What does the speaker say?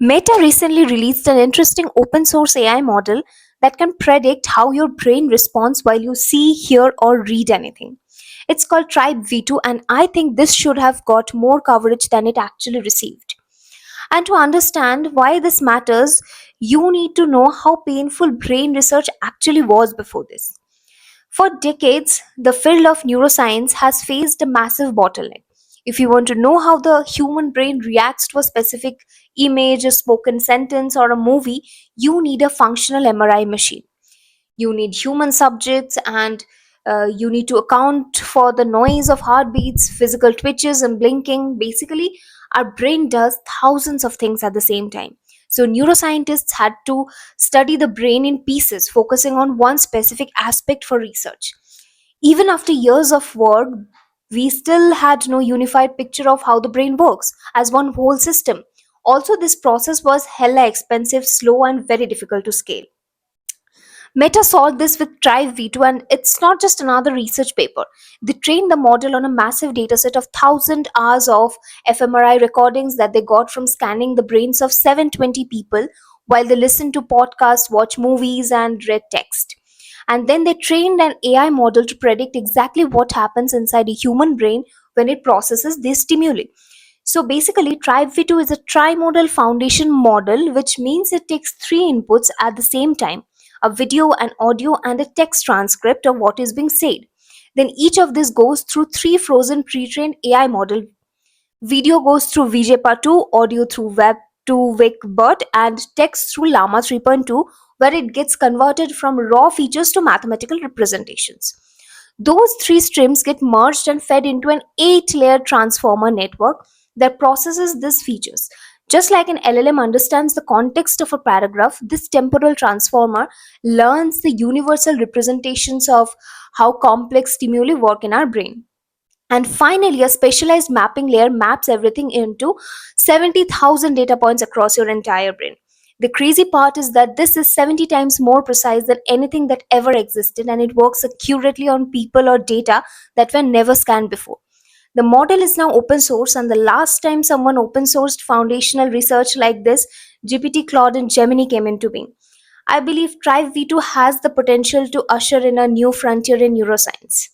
Meta recently released an interesting open source AI model that can predict how your brain responds while you see, hear, or read anything. It's called Tribe V2, and I think this should have got more coverage than it actually received. And to understand why this matters, you need to know how painful brain research actually was before this. For decades, the field of neuroscience has faced a massive bottleneck. If you want to know how the human brain reacts to a specific image, a spoken sentence, or a movie, you need a functional MRI machine. You need human subjects, and you need to account for the noise of heartbeats, physical twitches, and blinking. Basically, our brain does thousands of things at the same time. So neuroscientists had to study the brain in pieces, focusing on one specific aspect for research. Even after years of work, we still had no unified picture of how the brain works as one whole system. Also, this process was hella expensive, slow, and very difficult to scale. Meta solved this with Thrive V2, and it's not just another research paper. They trained the model on a massive dataset of 1,000 hours of fMRI recordings that they got from scanning the brains of 720 people while they listened to podcasts, watched movies, and read text. And then they trained an AI model to predict exactly what happens inside a human brain when it processes these stimuli. So basically, Tribe V2 is a trimodal foundation model, which means it takes three inputs at the same time: a video, an audio, and a text transcript of what is being said. Then each of these goes through three frozen pre-trained AI model. Video goes through VJPA2, audio through Web2 WickBot, and text through Llama 3.2, where it gets converted from raw features to mathematical representations. Those three streams get merged and fed into an 8-layer transformer network that processes these features. Just like an LLM understands the context of a paragraph, this temporal transformer learns the universal representations of how complex stimuli work in our brain. And finally, a specialized mapping layer maps everything into 70,000 data points across your entire brain. The crazy part is that this is 70 times more precise than anything that ever existed, and it works accurately on people or data that were never scanned before. The model is now open source, and the last time someone open sourced foundational research like this, GPT, Claude, and Gemini came into being. I believe Tribe V2 has the potential to usher in a new frontier in neuroscience.